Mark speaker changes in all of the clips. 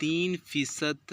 Speaker 1: 3%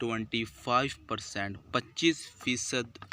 Speaker 1: 25%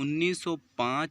Speaker 1: 1905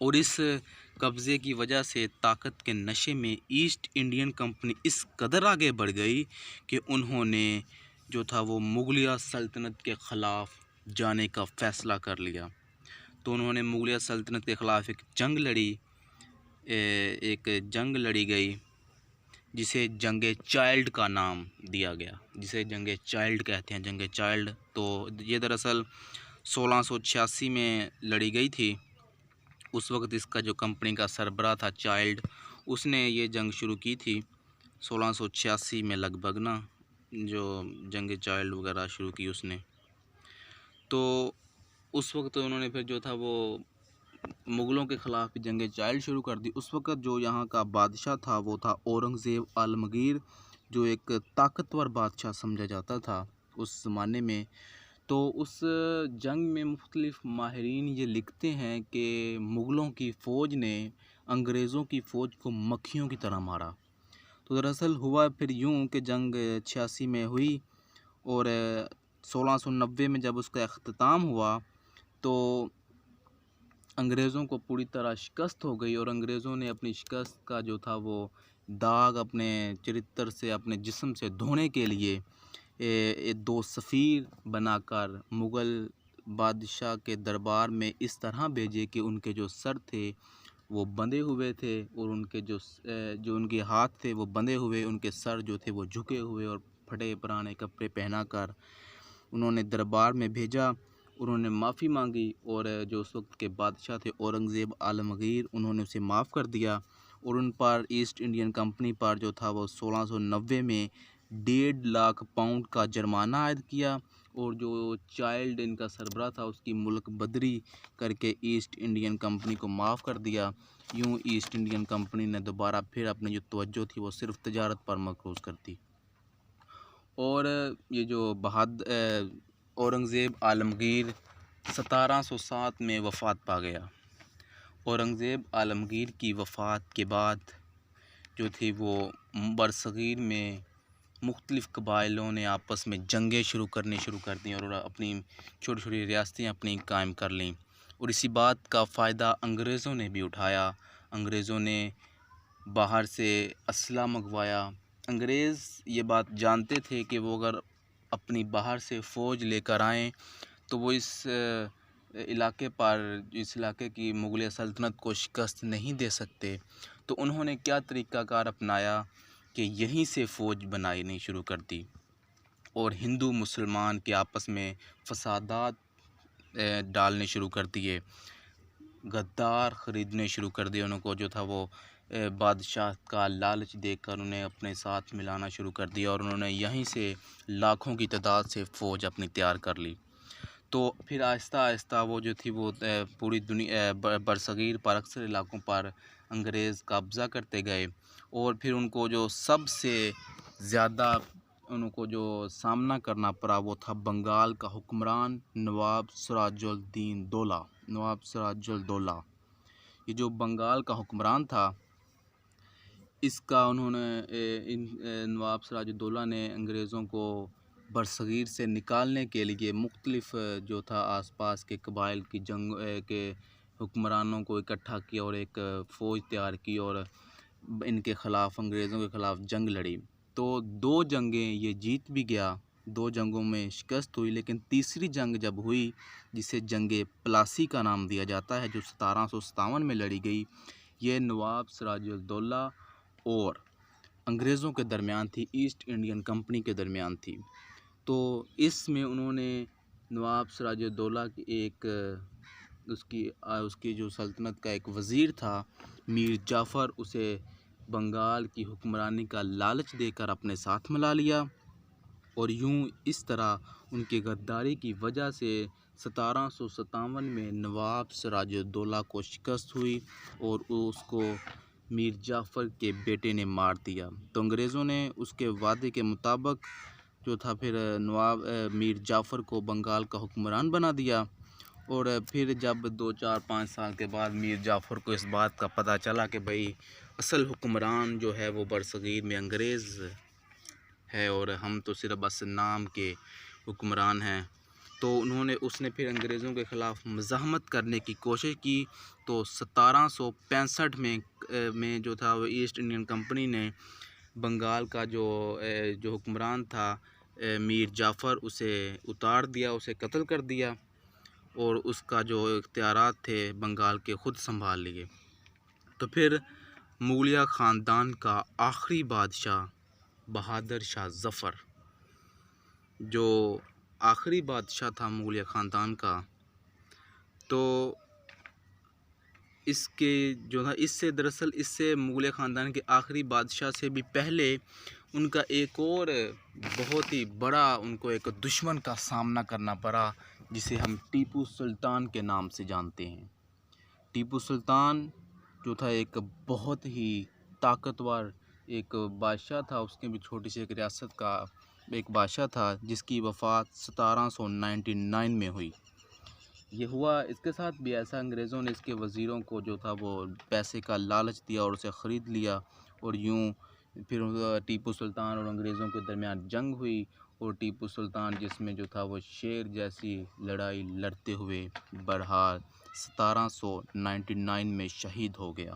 Speaker 1: اور اس قبضے کی وجہ سے طاقت کے نشے میں ایسٹ انڈین کمپنی اس قدر آگے بڑھ گئی کہ انہوں نے جو تھا وہ مغلیہ سلطنت کے خلاف جانے کا فیصلہ کر لیا۔ تو انہوں نے مغلیہ سلطنت کے خلاف ایک جنگ لڑی گئی جسے جنگ چائلڈ کا نام دیا گیا، جسے جنگ چائلڈ کہتے ہیں، جنگ چائلڈ۔ تو یہ دراصل 1686 میں لڑی گئی تھی۔ اس وقت اس کا جو کمپنی کا سربراہ تھا چائلڈ، اس نے یہ جنگ شروع کی تھی 1686 میں لگ بھگ نا، جو جنگ چائلڈ وغیرہ شروع کی اس نے۔ تو اس وقت انہوں نے پھر جو تھا وہ مغلوں کے خلاف جنگ چائلڈ شروع کر دی۔ اس وقت جو یہاں کا بادشاہ تھا وہ تھا اورنگزیب عالمگیر، جو ایک طاقتور بادشاہ سمجھا جاتا تھا اس زمانے میں۔ تو اس جنگ میں مختلف ماہرین یہ لکھتے ہیں کہ مغلوں کی فوج نے انگریزوں کی فوج کو مکھیوں کی طرح مارا۔ تو دراصل ہوا پھر یوں کہ جنگ 86 میں ہوئی، اور 1690 میں جب اس کا اختتام ہوا تو انگریزوں کو پوری طرح شکست ہو گئی، اور انگریزوں نے اپنی شکست کا جو تھا وہ داغ اپنے چرتر سے، اپنے جسم سے دھونے کے لیے 2 سفیر بنا کر مغل بادشاہ کے دربار میں اس طرح بھیجے کہ ان کے جو سر تھے وہ بندھے ہوئے تھے، اور ان کے جو ان کے ہاتھ تھے وہ بندھے ہوئے، ان کے سر جو تھے وہ جھکے ہوئے، اور پھٹے پرانے کپڑے پہنا کر انہوں نے دربار میں بھیجا۔ انہوں نے معافی مانگی، اور جو اس وقت کے بادشاہ تھے اورنگزیب عالمگیر، انہوں نے اسے معاف کر دیا، اور ان پر ایسٹ انڈین کمپنی پر جو تھا وہ 1690 میں 1.5 لاکھ پاؤنڈ کا جرمانہ عائد کیا، اور جو چائلڈ ان کا سربراہ تھا اس کی ملک بدری کر کے ایسٹ انڈین کمپنی کو معاف کر دیا۔ یوں ایسٹ انڈین کمپنی نے دوبارہ پھر اپنی جو توجہ تھی وہ صرف تجارت پر مرکوز کر دی۔ اور یہ جو اورنگزیب عالمگیر 1707 میں وفات پا گیا۔ اورنگزیب عالمگیر کی وفات کے بعد جو تھی وہ برصغیر میں مختلف قبائلوں نے آپس میں جنگیں شروع کر دیں، اور اپنی چھوٹی چھوٹی ریاستیں اپنی قائم کر لیں، اور اسی بات کا فائدہ انگریزوں نے بھی اٹھایا۔ انگریزوں نے باہر سے اسلحہ منگوایا۔ انگریز یہ بات جانتے تھے کہ وہ اگر اپنی باہر سے فوج لے کر آئیں تو وہ اس علاقے کی مغلیہ سلطنت کو شکست نہیں دے سکتے۔ تو انہوں نے کیا طریقہ کار اپنایا کہ یہیں سے فوج بنانی شروع کر دی، اور ہندو مسلمان کے آپس میں فسادات ڈالنے شروع کر دیے، غدار خریدنے شروع کر دیے، انہوں کو جو تھا وہ بادشاہ کا لالچ دے کر انہیں اپنے ساتھ ملانا شروع کر دیا، اور انہوں نے یہیں سے لاکھوں کی تعداد سے فوج اپنی تیار کر لی۔ تو پھر آہستہ آہستہ وہ جو تھی وہ پوری دنیا برصغیر پر اکثر علاقوں پر انگریز قبضہ کرتے گئے، اور پھر ان کو جو سب سے زیادہ ان کو جو سامنا کرنا پڑا وہ تھا بنگال کا حکمران نواب سراج الدولہ۔ یہ جو بنگال کا حکمران تھا، اس کا انہوں نے نواب سراج الدولہ نے انگریزوں کو برصغیر سے نکالنے کے لیے مختلف جو تھا آس پاس کے قبائل کی کے حکمرانوں کو اکٹھا کیا، اور ایک فوج تیار کی، اور ان کے خلاف، انگریزوں کے خلاف جنگ لڑی۔ تو 2 جنگیں یہ جیت بھی گیا، 2 جنگوں میں شکست ہوئی، لیکن تیسری جنگ جب ہوئی جسے جنگ پلاسی کا نام دیا جاتا ہے، جو 1757 میں لڑی گئی، یہ نواب سراج الدولہ اور انگریزوں کے درمیان تھی، ایسٹ انڈین کمپنی کے درمیان تھی۔ تو اس میں انہوں نے نواب سراج الدولہ کی اس کی جو سلطنت کا ایک وزیر تھا میر جعفر، اسے بنگال کی حکمرانی کا لالچ دے کر اپنے ساتھ ملا لیا، اور یوں اس طرح ان کی غداری کی وجہ سے 1757 میں نواب سراج الدولہ کو شکست ہوئی، اور اس کو میر جعفر کے بیٹے نے مار دیا۔ تو انگریزوں نے اس کے وعدے کے مطابق جو تھا پھر میر جعفر کو بنگال کا حکمران بنا دیا، اور پھر جب 2-4-5 سال کے بعد میر جعفر کو اس بات کا پتہ چلا کہ بھئی اصل حکمران جو ہے وہ برصغیر میں انگریز ہے، اور ہم تو صرف بس نام کے حکمران ہیں، تو اس نے پھر انگریزوں کے خلاف مزاحمت کرنے کی کوشش کی. تو 1765 میں جو تھا وہ ایسٹ انڈین کمپنی نے بنگال کا جو حکمران تھا میر جعفر، اسے اتار دیا، اسے قتل کر دیا، اور اس کا جو اختیارات تھے بنگال کے خود سنبھال لیے. تو پھر مغلیہ خاندان کا آخری بادشاہ بہادر شاہ ظفر، جو آخری بادشاہ تھا مغلیہ خاندان کا، تو اس کے جو تھا اس سے مغلیہ خاندان کے آخری بادشاہ سے بھی پہلے ان کا ایک اور بہت ہی بڑا ان کو ایک دشمن کا سامنا کرنا پڑا، جسے ہم ٹیپو سلطان کے نام سے جانتے ہیں. ٹیپو سلطان جو تھا ایک بہت ہی طاقتور ایک بادشاہ تھا، اس کے بھی چھوٹی سی ایک ریاست کا ایک بادشاہ تھا، جس کی وفات 1799 میں ہوئی. یہ ہوا اس کے ساتھ بھی ایسا، انگریزوں نے اس کے وزیروں کو جو تھا وہ پیسے کا لالچ دیا اور اسے خرید لیا، اور یوں پھر ٹیپو سلطان اور انگریزوں کے درمیان جنگ ہوئی، اور ٹیپو سلطان جس میں جو تھا وہ شیر جیسی لڑائی لڑتے ہوئے بہرحال 1799 میں شہید ہو گیا.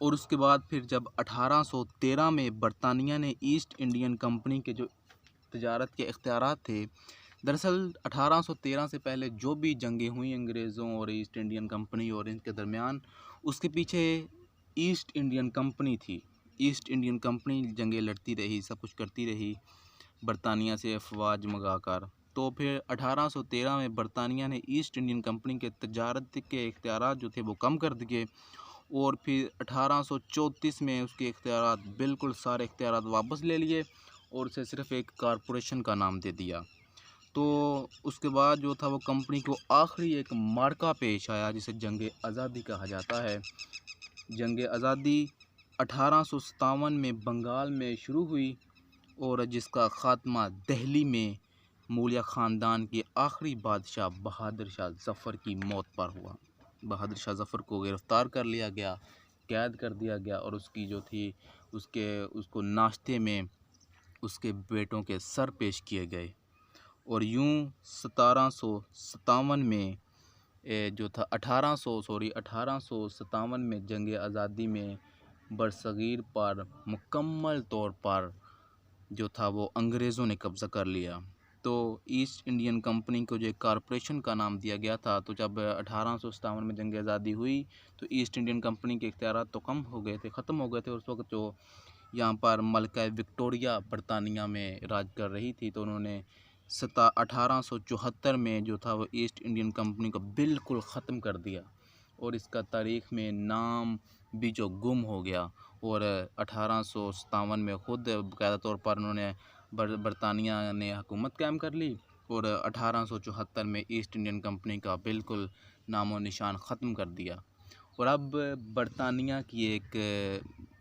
Speaker 1: اور اس کے بعد پھر جب 1813 میں برطانیہ نے ایسٹ انڈین کمپنی کے جو تجارت کے اختیارات تھے، دراصل 1813 سے پہلے جو بھی جنگیں ہوئیں انگریزوں اور ایسٹ انڈین کمپنی اور ان کے درمیان، اس کے پیچھے ایسٹ انڈین کمپنی تھی. ایسٹ انڈین کمپنی جنگیں لڑتی رہی، سب کچھ کرتی رہی برطانیہ سے افواج منگا کر. تو پھر 1813 میں برطانیہ نے ایسٹ انڈین کمپنی کے تجارت کے اختیارات جو تھے وہ کم کر دیے، اور پھر 1834 میں اس کے اختیارات بالکل سارے اختیارات واپس لے لیے اور اسے صرف ایک کارپوریشن کا نام دے دیا. تو اس کے بعد جو تھا وہ کمپنی کو آخری ایک معرکہ پیش آیا، جسے جنگ آزادی کہا جاتا ہے. جنگ آزادی 1857 میں بنگال میں شروع ہوئی، اور جس کا خاتمہ دہلی میں مغلیہ خاندان کے آخری بادشاہ بہادر شاہ ظفر کی موت پر ہوا. بہادر شاہ ظفر کو گرفتار کر لیا گیا، قید کر دیا گیا، اور اس کی جو تھی اس کو ناشتے میں اس کے بیٹوں کے سر پیش کیے گئے. اور یوں 1757 میں جو تھا 1857 میں جنگ آزادی میں برصغیر پر مکمل طور پر جو تھا وہ انگریزوں نے قبضہ کر لیا. تو ایسٹ انڈین کمپنی کو جو ایک کارپوریشن کا نام دیا گیا تھا، تو جب 1857 میں جنگ آزادی ہوئی تو ایسٹ انڈین کمپنی کے اختیارات تو کم ہو گئے تھے، ختم ہو گئے تھے. اس وقت جو یہاں پر ملکہ وکٹوریہ برطانیہ میں راج کر رہی تھی، تو انہوں نے 1874 میں جو تھا وہ ایسٹ انڈین کمپنی کو بالکل ختم کر دیا، اور اس کا تاریخ میں نام بھی جو گم ہو گیا. اور 1857 میں خود باقاعدہ طور پر انہوں نے برطانیہ نے حکومت قائم کر لی، اور 1874 میں ایسٹ انڈین کمپنی کا بالکل نام و نشان ختم کر دیا. اور اب برطانیہ کی ایک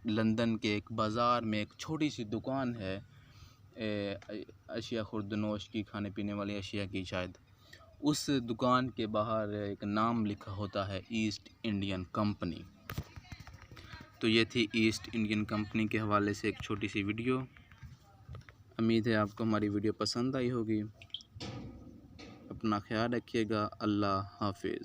Speaker 1: لندن کے ایک بازار میں ایک چھوٹی سی دکان ہے اشیاء خوردنوش کی، کھانے پینے والی اشیاء کی شاید. اس دکان کے باہر ایک نام لکھا ہوتا ہے ایسٹ انڈین کمپنی. تو یہ تھی ایسٹ انڈین کمپنی کے حوالے سے ایک چھوٹی سی ویڈیو. امید ہے آپ کو ہماری ویڈیو پسند آئی ہوگی. اپنا خیال رکھیے گا. اللہ حافظ.